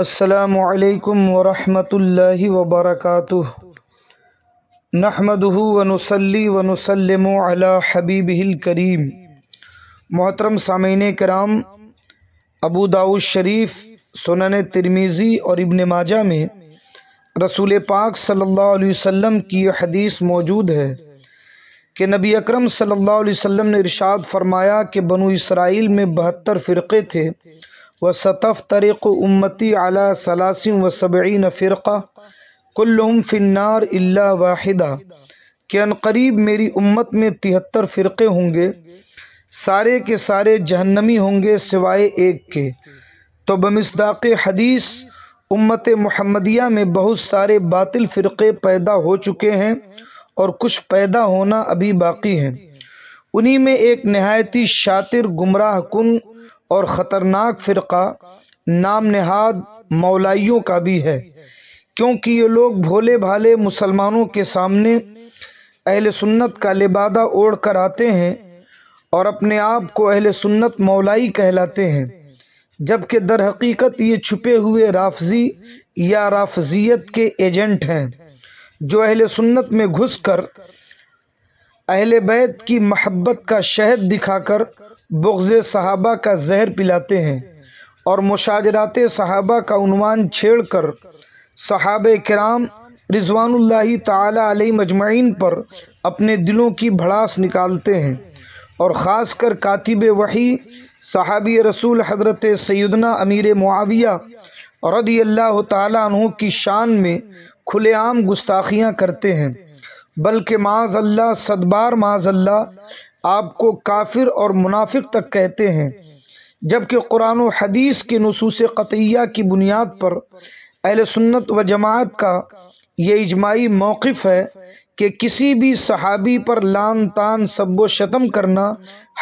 السلام علیکم ورحمۃ اللہ وبرکاتہ۔ نحمدہ ونصلی ونسلم علی حبیبہ الکریم۔ محترم سامعین کرام، ابو داؤد شریف، سنن ترمذی اور ابن ماجہ میں رسول پاک صلی اللہ علیہ وسلم کی یہ حدیث موجود ہے کہ نبی اکرم صلی اللہ علیہ وسلم نے ارشاد فرمایا کہ بنو اسرائیل میں 72 فرقے تھے، وَسَتَفْتَرِقُ أُمَّتِي عَلَى 73 فرقہ كُلُّهُمْ فِي النَّارِ إِلَّا وَاحِدَةً، کہ عنقریب میری امت میں 73 فرقے ہوں گے، سارے کے سارے جہنمی ہوں گے سوائے ایک کے۔ تو بمصداق حدیث امت محمدیہ میں بہت سارے باطل فرقے پیدا ہو چکے ہیں اور کچھ پیدا ہونا ابھی باقی ہیں۔ انہی میں ایک نہایتی شاطر، گمراہ کن اور خطرناک فرقہ نام نہاد مولائیوں کا بھی ہے، کیونکہ یہ لوگ بھولے بھالے مسلمانوں کے سامنے اہل سنت کا لبادہ اوڑھ کر آتے ہیں اور اپنے آپ کو اہل سنت مولائی کہلاتے ہیں، جبکہ در حقیقت یہ چھپے ہوئے رافضی یا رافضیت کے ایجنٹ ہیں، جو اہل سنت میں گھس کر اہل بیت کی محبت کا شہد دکھا کر بغض صحابہ کا زہر پلاتے ہیں اور مشاجرات صحابہ کا عنوان چھیڑ کر صحابہ کرام رضوان اللہ تعالی علیہ مجمعین پر اپنے دلوں کی بھڑاس نکالتے ہیں، اور خاص کر کاتب وحی صحابی رسول حضرت سیدنا امیر معاویہ رضی اللہ تعالی عنہ کی شان میں کھلے عام گستاخیاں کرتے ہیں، بلکہ معاذ اللہ، صد بار معاذ اللہ، آپ کو کافر اور منافق تک کہتے ہیں، جبکہ قرآن و حدیث کے نصوص قطعیہ کی بنیاد پر اہل سنت و جماعت کا یہ اجماعی موقف ہے کہ کسی بھی صحابی پر لعن طعن سب و شتم کرنا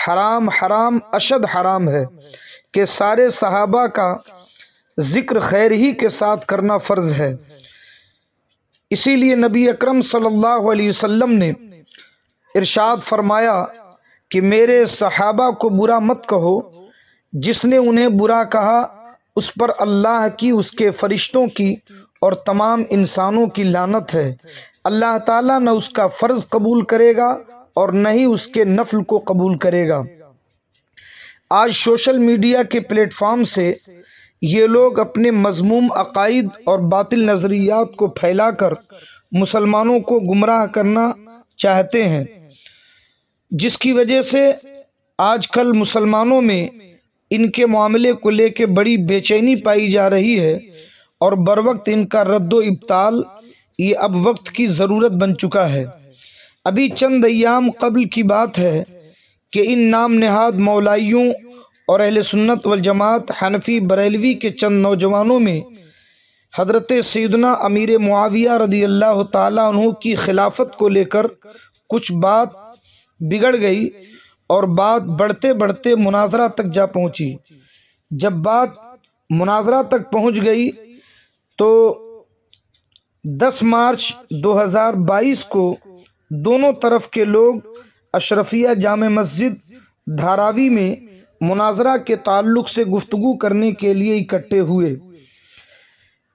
حرام، حرام اشد حرام ہے، کہ سارے صحابہ کا ذکر خیر ہی کے ساتھ کرنا فرض ہے۔ اسی لیے نبی اکرم صلی اللہ علیہ وسلم نے ارشاد فرمایا کہ میرے صحابہ کو برا مت کہو، جس نے انہیں برا کہا اس پر اللہ کی، اس کے فرشتوں کی اور تمام انسانوں کی لعنت ہے۔ اللہ تعالیٰ نہ اس کا فرض قبول کرے گا اور نہ ہی اس کے نفل کو قبول کرے گا۔ آج سوشل میڈیا کے پلیٹ فارم سے یہ لوگ اپنے مذموم عقائد اور باطل نظریات کو پھیلا کر مسلمانوں کو گمراہ کرنا چاہتے ہیں، جس کی وجہ سے آج کل مسلمانوں میں ان کے معاملے کو لے کے بڑی بے چینی پائی جا رہی ہے، اور بروقت ان کا رد و ابطال یہ اب وقت کی ضرورت بن چکا ہے۔ ابھی چند ایام قبل کی بات ہے کہ ان نام نہاد مولائیوں اور اہل سنت والجماعت حنفی بریلوی کے چند نوجوانوں میں حضرت سیدنا امیر معاویہ رضی اللہ تعالیٰ عنہ کی خلافت کو لے کر کچھ بات بگڑ گئی، اور بات بڑھتے بڑھتے مناظرہ تک جا پہنچی۔ جب بات مناظرہ تک پہنچ گئی تو 10 مارچ 2022 کو دونوں طرف کے لوگ اشرفیہ جامع مسجد دھاراوی میں مناظرہ کے تعلق سے گفتگو کرنے کے لیے اکٹھے ہوئے،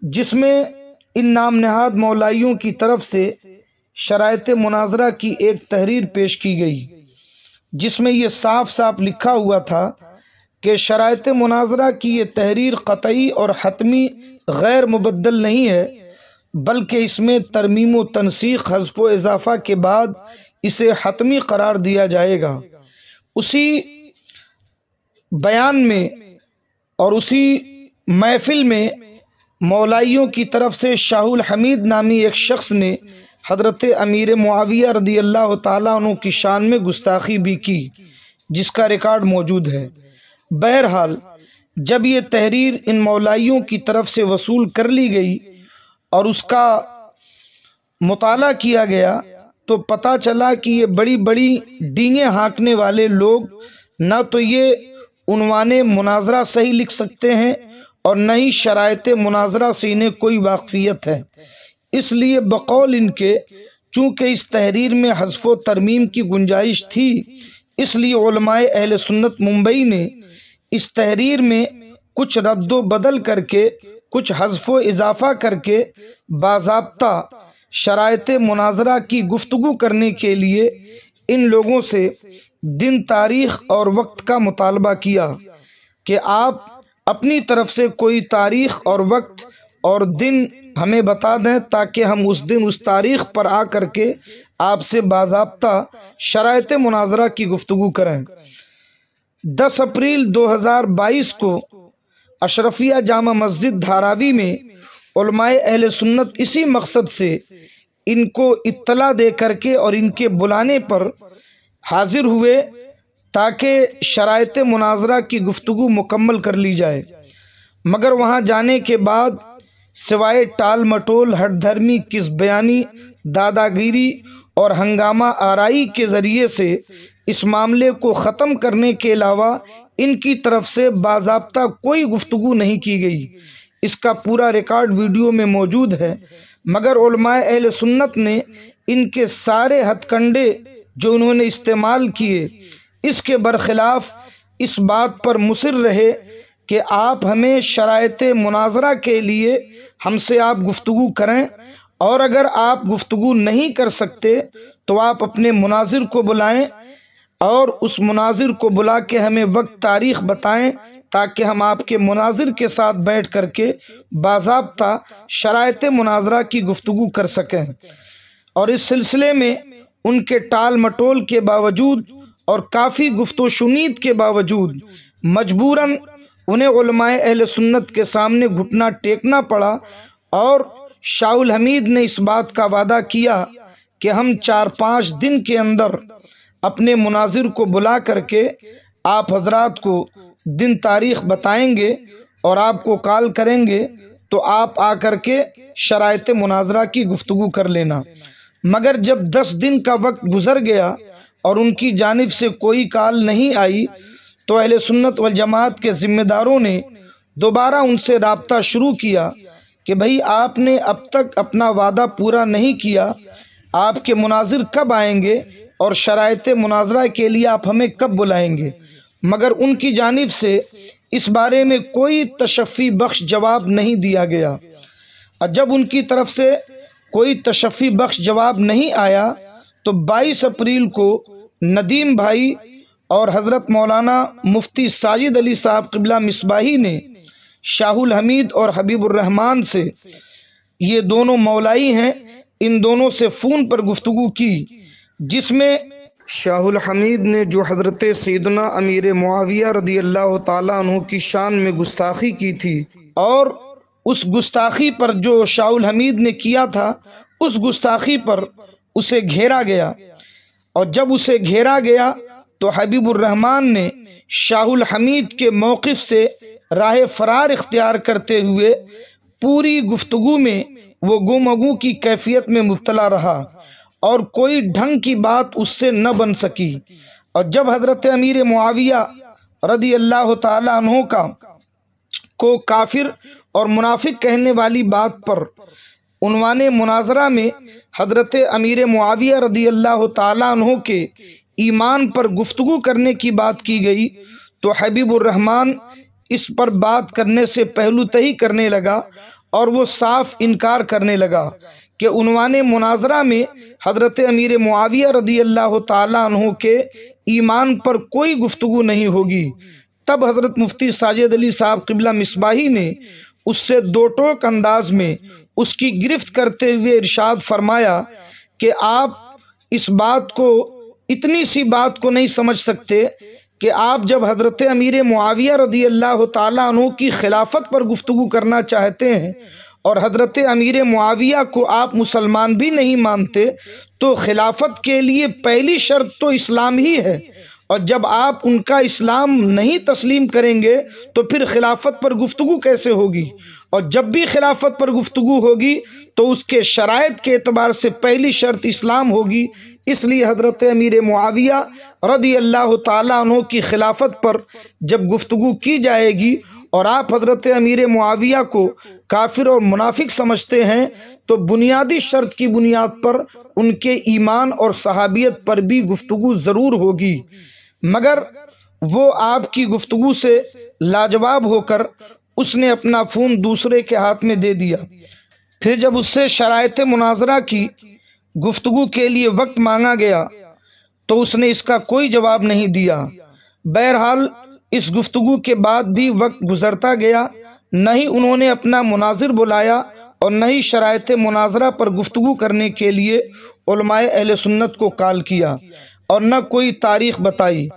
جس میں ان نام نہاد مولائیوں کی طرف سے شرائط مناظرہ کی ایک تحریر پیش کی گئی، جس میں یہ صاف صاف لکھا ہوا تھا کہ شرائط مناظرہ کی یہ تحریر قطعی اور حتمی غیر مبدل نہیں ہے، بلکہ اس میں ترمیم و تنسیخ، حذف و اضافہ کے بعد اسے حتمی قرار دیا جائے گا۔ اسی بیان میں اور اسی محفل میں مولائیوں کی طرف سے شاہ الحمید نامی ایک شخص نے حضرت امیر معاویہ رضی اللہ تعالیٰ عنہ کی شان میں گستاخی بھی کی، جس کا ریکارڈ موجود ہے۔ بہرحال جب یہ تحریر ان مولائیوں کی طرف سے وصول کر لی گئی اور اس کا مطالعہ کیا گیا تو پتہ چلا کہ یہ بڑی بڑی ڈینگیں ہانکنے والے لوگ نہ تو یہ عنوان مناظرہ صحیح لکھ سکتے ہیں اور نہ ہی شرائط مناظرہ سے انہیں کوئی واقفیت ہے۔ اس لیے بقول ان کے چونکہ اس تحریر میں حذف و ترمیم کی گنجائش تھی، اس لیے علماء اہل سنت ممبئی نے اس تحریر میں کچھ رد و بدل کر کے کچھ حذف و اضافہ کر کے باضابطہ شرائط مناظرہ کی گفتگو کرنے کے لیے ان لوگوں سے دن، تاریخ اور وقت کا مطالبہ کیا کہ آپ اپنی طرف سے کوئی تاریخ اور وقت اور دن ہمیں بتا دیں تاکہ ہم اس دن اس تاریخ پر آ کر کے آپ سے باضابطہ شرائط مناظرہ کی گفتگو کریں۔ 10 اپریل 2022 کو اشرفیہ جامع مسجد دھاراوی میں علماء اہل سنت اسی مقصد سے ان کو اطلاع دے کر کے اور ان کے بلانے پر حاضر ہوئے تاکہ شرائط مناظرہ کی گفتگو مکمل کر لی جائے، مگر وہاں جانے کے بعد سوائے ٹال مٹول، ہٹ دھرمی، کس بیانی، دادا گیری اور ہنگامہ آرائی کے ذریعے سے اس معاملے کو ختم کرنے کے علاوہ ان کی طرف سے باضابطہ کوئی گفتگو نہیں کی گئی۔ اس کا پورا ریکارڈ ویڈیو میں موجود ہے، مگر علماء اہل سنت نے ان کے سارے ہتھ کنڈے جو انہوں نے استعمال کیے، اس کے برخلاف اس بات پر مصر رہے کہ آپ ہمیں شرائط مناظرہ کے لیے ہم سے آپ گفتگو کریں، اور اگر آپ گفتگو نہیں کر سکتے تو آپ اپنے مناظر کو بلائیں اور اس مناظر کو بلا کے ہمیں وقت تاریخ بتائیں تاکہ ہم آپ کے مناظر کے ساتھ بیٹھ کر کے باضابطہ شرائط مناظرہ کی گفتگو کر سکیں۔ اور اس سلسلے میں ان کے ٹال مٹول کے باوجود اور کافی گفت و شنید کے باوجود مجبوراً انہیں علماء اہل سنت کے سامنے گھٹنا ٹیکنا پڑا، اور شاہ الحمید نے اس بات کا وعدہ کیا کہ ہم 4-5 دن کے اندر اپنے مناظر کو بلا کر کے آپ حضرات کو دن تاریخ بتائیں گے اور آپ کو کال کریں گے تو آپ آ کر کے شرائط مناظرہ کی گفتگو کر لینا۔ مگر جب 10 دن کا وقت گزر گیا اور ان کی جانب سے کوئی کال نہیں آئی تو اہل سنت والجماعت کے ذمہ داروں نے دوبارہ ان سے رابطہ شروع کیا کہ بھئی آپ نے اب تک اپنا وعدہ پورا نہیں کیا، آپ کے مناظر کب آئیں گے اور شرائط مناظرہ کے لیے آپ ہمیں کب بلائیں گے؟ مگر ان کی جانب سے اس بارے میں کوئی تشفی بخش جواب نہیں دیا گیا، اور جب ان کی طرف سے کوئی تشفی بخش جواب نہیں آیا تو 22 اپریل کو ندیم بھائی اور حضرت مولانا مفتی ساجد علی صاحب قبلہ مصباحی نے شاہ الحمید اور حبیب الرحمان سے، یہ دونوں مولائی ہیں، ان دونوں سے فون پر گفتگو کی، جس میں شاہ الحمید نے جو حضرت سیدنا امیر معاویہ رضی اللہ تعالیٰ عنہ کی شان میں گستاخی کی تھی، اور اس گستاخی پر جو شاہ الحمید نے کیا تھا اس گستاخی پر اسے گھیرا گیا، اور جب اسے گھیرا گیا تو حبیب الرحمان نے شاہ الحمید کے موقف سے راہ فرار اختیار کرتے ہوئے پوری گفتگو میں وہ گفتگو کی کیفیت میں مبتلا رہا اور کوئی ڈھنگ کی بات اس سے نہ بن سکی۔ اور جب حضرت امیر معاویہ رضی اللہ تعالی عنہ کو کافر اور منافق کہنے والی بات پر عنوان مناظرہ میں حضرت امیر معاویہ رضی اللہ تعالی عنہ کے ایمان پر گفتگو کرنے کی بات کی گئی تو حبیب الرحمان اس پر بات کرنے سے پہلو تہی کرنے لگا اور وہ صاف انکار کرنے لگا کہ عنوان مناظرہ میں حضرت امیر معاویہ رضی اللہ تعالی عنہ کے ایمان پر کوئی گفتگو نہیں ہوگی۔ تب حضرت مفتی ساجد علی صاحب قبلہ مصباحی نے اس سے دو ٹوک انداز میں اس کی گرفت کرتے ہوئے ارشاد فرمایا کہ آپ اس بات کو، اتنی سی بات کو نہیں سمجھ سکتے کہ آپ جب حضرت امیر معاویہ رضی اللہ تعالیٰ عنہ کی خلافت پر گفتگو کرنا چاہتے ہیں اور حضرت امیر معاویہ کو آپ مسلمان بھی نہیں مانتے تو خلافت کے لیے پہلی شرط تو اسلام ہی ہے، اور جب آپ ان کا اسلام نہیں تسلیم کریں گے تو پھر خلافت پر گفتگو کیسے ہوگی، اور جب بھی خلافت پر گفتگو ہوگی تو اس کے شرائط کے اعتبار سے پہلی شرط اسلام ہوگی۔ اس لیے حضرت امیر معاویہ رضی اللہ تعالیٰ عنہ کی خلافت پر جب گفتگو کی جائے گی اور آپ حضرت امیر معاویہ کو کافر اور منافق سمجھتے ہیں تو بنیادی شرط کی بنیاد پر ان کے ایمان اور صحابیت پر بھی گفتگو ضرور ہوگی، مگر وہ آپ کی گفتگو سے لاجواب ہو کر اس نے اپنا فون دوسرے کے ہاتھ میں دے دیا۔ پھر جب اس سے شرائط مناظرہ کی گفتگو کے لیے وقت مانگا گیا تو اس نے اس کا کوئی جواب نہیں دیا۔ بہرحال اس گفتگو کے بعد بھی وقت گزرتا گیا، نہ ہی انہوں نے اپنا مناظر بلایا اور نہ ہی شرائط مناظرہ پر گفتگو کرنے کے لیے علماء اہل سنت کو کال کیا اور نہ کوئی تاریخ بتائی۔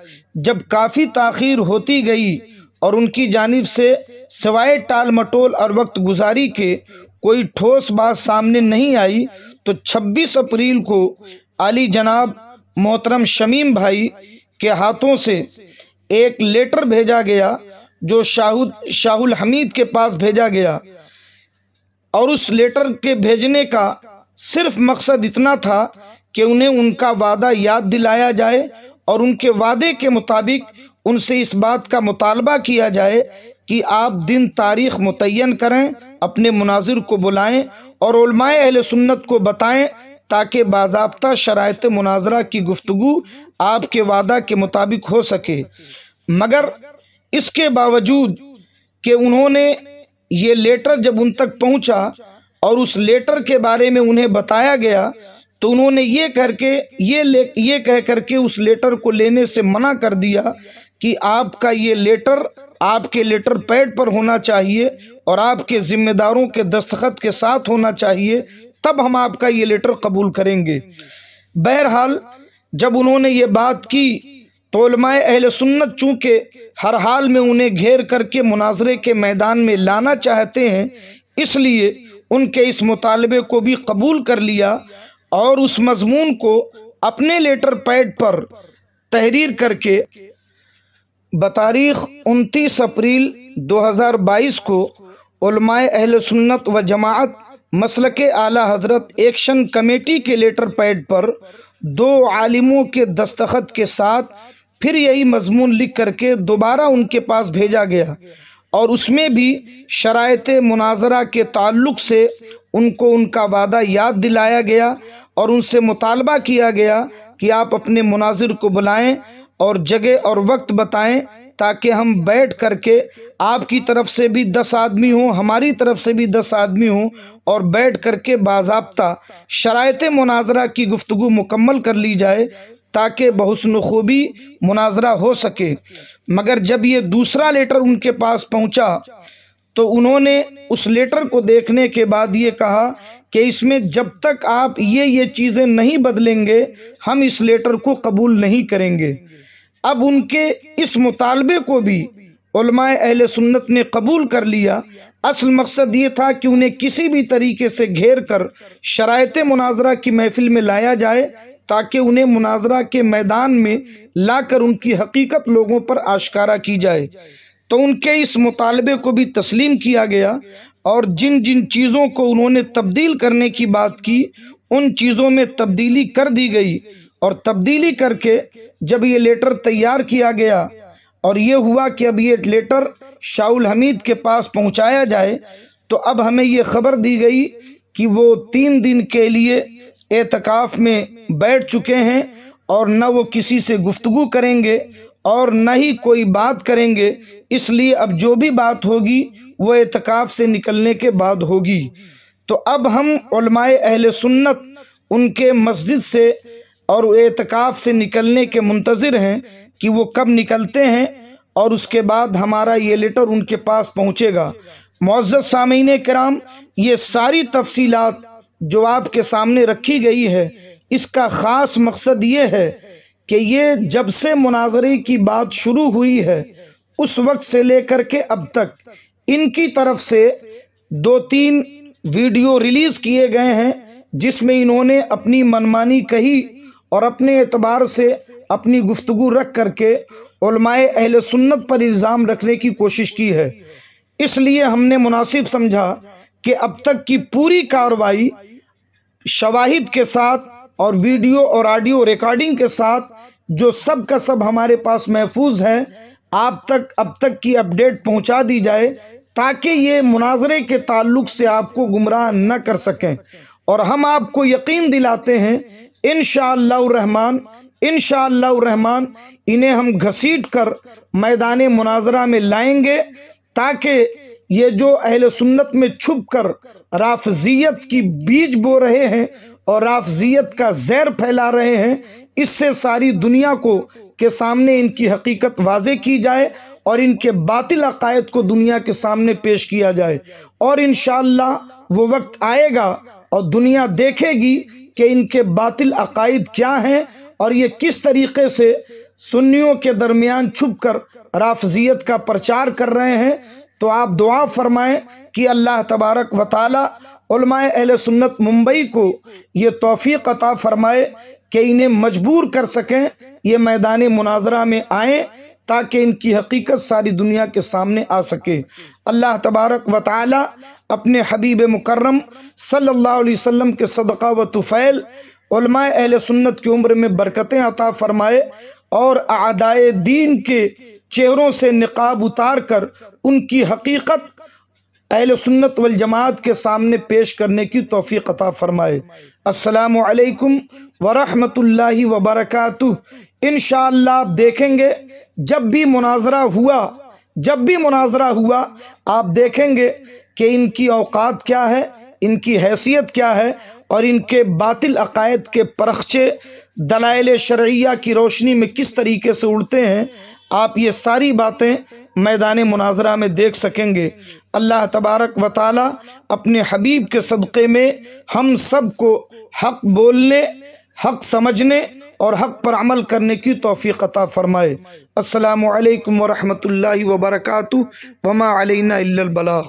جب کافی تاخیر ہوتی گئی اور ان کی جانب سے سوائے ٹال مٹول اور وقت گزاری کے کوئی ٹھوس بات سامنے نہیں آئی تو 26 اپریل کو عالی جناب محترم شمیم بھائی کے ہاتھوں سے ایک لیٹر بھیجا گیا جو شاہ الحمید کے پاس بھیجا گیا، اور اس لیٹر کے بھیجنے کا صرف مقصد اتنا تھا کہ انہیں ان کا وعدہ یاد دلایا جائے اور ان کے وعدے کے مطابق ان سے اس بات کا مطالبہ کیا جائے کہ آپ دن تاریخ متعین کریں، اپنے مناظر کو بلائیں اور علماء اہل سنت کو بتائیں تاکہ باضابطہ شرائط مناظرہ کی گفتگو آپ کے وعدہ کے مطابق ہو سکے۔ مگر اس کے باوجود کہ انہوں نے یہ لیٹر جب ان تک پہنچا اور اس لیٹر کے بارے میں انہیں بتایا گیا تو انہوں نے یہ کہہ کر کے اس لیٹر کو لینے سے منع کر دیا کہ آپ کا یہ لیٹر آپ کے لیٹر پیڈ پر ہونا چاہیے اور آپ کے ذمہ داروں کے دستخط کے ساتھ ہونا چاہیے، تب ہم آپ کا یہ لیٹر قبول کریں گے۔ بہرحال جب انہوں نے یہ بات کی تو علماء اہل سنت چونکہ ہر حال میں انہیں گھیر کر کے مناظرے کے میدان میں لانا چاہتے ہیں، اس لیے ان کے اس مطالبے کو بھی قبول کر لیا اور اس مضمون کو اپنے لیٹر پیڈ پر تحریر کر کے بتاریخ 29 اپریل 2022 کو علماء اہل سنت و جماعت مسلک اعلی حضرت ایکشن کمیٹی کے لیٹر پیڈ پر 2 عالموں کے دستخط کے ساتھ پھر یہی مضمون لکھ کر کے دوبارہ ان کے پاس بھیجا گیا، اور اس میں بھی شرائط مناظرہ کے تعلق سے ان کو ان کا وعدہ یاد دلایا گیا اور ان سے مطالبہ کیا گیا کہ آپ اپنے مناظر کو بلائیں اور جگہ اور وقت بتائیں تاکہ ہم بیٹھ کر کے آپ کی طرف سے بھی 10 آدمی ہوں، ہماری طرف سے بھی 10 آدمی ہوں، اور بیٹھ کر کے باضابطہ شرائط مناظرہ کی گفتگو مکمل کر لی جائے تاکہ بحسن خوبی مناظرہ ہو سکے۔ مگر جب یہ دوسرا لیٹر ان کے پاس پہنچا تو انہوں نے اس لیٹر کو دیکھنے کے بعد یہ کہا کہ اس میں جب تک آپ یہ چیزیں نہیں بدلیں گے ہم اس لیٹر کو قبول نہیں کریں گے۔ اب ان کے اس مطالبے کو بھی علماء اہل سنت نے قبول کر لیا۔ اصل مقصد یہ تھا کہ انہیں کسی بھی طریقے سے گھیر کر شرائط مناظرہ کی محفل میں لایا جائے تاکہ انہیں مناظرہ کے میدان میں لا کر ان کی حقیقت لوگوں پر آشکارا کی جائے۔ تو ان کے اس مطالبے کو بھی تسلیم کیا گیا اور جن جن چیزوں کو انہوں نے تبدیل کرنے کی بات کی ان چیزوں میں تبدیلی کر دی گئی، اور تبدیلی کر کے جب یہ لیٹر تیار کیا گیا اور یہ ہوا کہ اب یہ لیٹر شاہ الحمید کے پاس پہنچایا جائے تو اب ہمیں یہ خبر دی گئی کہ وہ 3 دن کے لیے اعتکاف میں بیٹھ چکے ہیں اور نہ وہ کسی سے گفتگو کریں گے اور نہ ہی کوئی بات کریں گے، اس لیے اب جو بھی بات ہوگی وہ اعتکاف سے نکلنے کے بعد ہوگی۔ تو اب ہم علماء اہل سنت ان کے مسجد سے اور اعتکاف سے نکلنے کے منتظر ہیں کہ وہ کب نکلتے ہیں اور اس کے بعد ہمارا یہ لیٹر ان کے پاس پہنچے گا۔ معزز سامعین کرام، یہ ساری تفصیلات جو آپ کے سامنے رکھی گئی ہے اس کا خاص مقصد یہ ہے کہ یہ جب سے مناظرے کی بات شروع ہوئی ہے اس وقت سے لے کر کے اب تک ان کی طرف سے 2-3 ویڈیو ریلیز کیے گئے ہیں جس میں انہوں نے اپنی منمانی کہی اور اپنے اعتبار سے اپنی گفتگو رکھ کر کے علماء اہل سنت پر الزام رکھنے کی کوشش کی ہے۔ اس لیے ہم نے مناسب سمجھا کہ اب تک کی پوری کارروائی شواہد کے ساتھ اور ویڈیو اور آڈیو ریکارڈنگ کے ساتھ جو سب کا سب ہمارے پاس محفوظ ہے آپ تک اب تک کی اپڈیٹ پہنچا دی جائے تاکہ یہ مناظرے کے تعلق سے آپ کو گمراہ نہ کر سکیں، اور ہم آپ کو یقین دلاتے ہیں انشاءاللہ الرحمن انہیں ہم گھسیٹ کر میدان مناظرہ میں لائیں گے تاکہ یہ جو اہل سنت میں چھپ کر رافضیت کی بیج بو رہے ہیں اور رافضیت کا زہر پھیلا رہے ہیں، اس سے ساری دنیا کو کے سامنے ان کی حقیقت واضح کی جائے اور ان کے باطل عقائد کو دنیا کے سامنے پیش کیا جائے، اور انشاءاللہ وہ وقت آئے گا اور دنیا دیکھے گی کہ ان کے باطل عقائد کیا ہیں اور یہ کس طریقے سے سنیوں کے درمیان چھپ کر رافضیت کا پرچار کر رہے ہیں۔ تو آپ دعا فرمائیں کہ اللہ تبارک و تعالی علماء اہل سنت ممبئی کو یہ توفیق عطا فرمائے کہ انہیں مجبور کر سکیں یہ میدان مناظرہ میں آئیں تاکہ ان کی حقیقت ساری دنیا کے سامنے آ سکے۔ اللہ تبارک و تعالی اپنے حبیب مکرم صلی اللہ علیہ وسلم کے صدقہ و طفیل علماء اہل سنت کی عمر میں برکتیں عطا فرمائے اور اعدائے دین کے چہروں سے نقاب اتار کر ان کی حقیقت اہل سنت والجماعت کے سامنے پیش کرنے کی توفیق عطا فرمائے۔ السلام علیکم ورحمۃ اللہ وبرکاتہ۔ انشاءاللہ آپ دیکھیں گے جب بھی مناظرہ ہوا آپ دیکھیں گے کہ ان کی اوقات کیا ہے، ان کی حیثیت کیا ہے، اور ان کے باطل عقائد کے پرخچے دلائل شرعیہ کی روشنی میں کس طریقے سے اڑتے ہیں۔ آپ یہ ساری باتیں میدان مناظرہ میں دیکھ سکیں گے۔ اللہ تبارک و تعالی اپنے حبیب کے صدقے میں ہم سب کو حق بولنے، حق سمجھنے اور حق پر عمل کرنے کی توفیق عطا فرمائے۔ السلام علیکم ورحمۃ اللہ وبرکاتہ، وما علینا الا البلاغ۔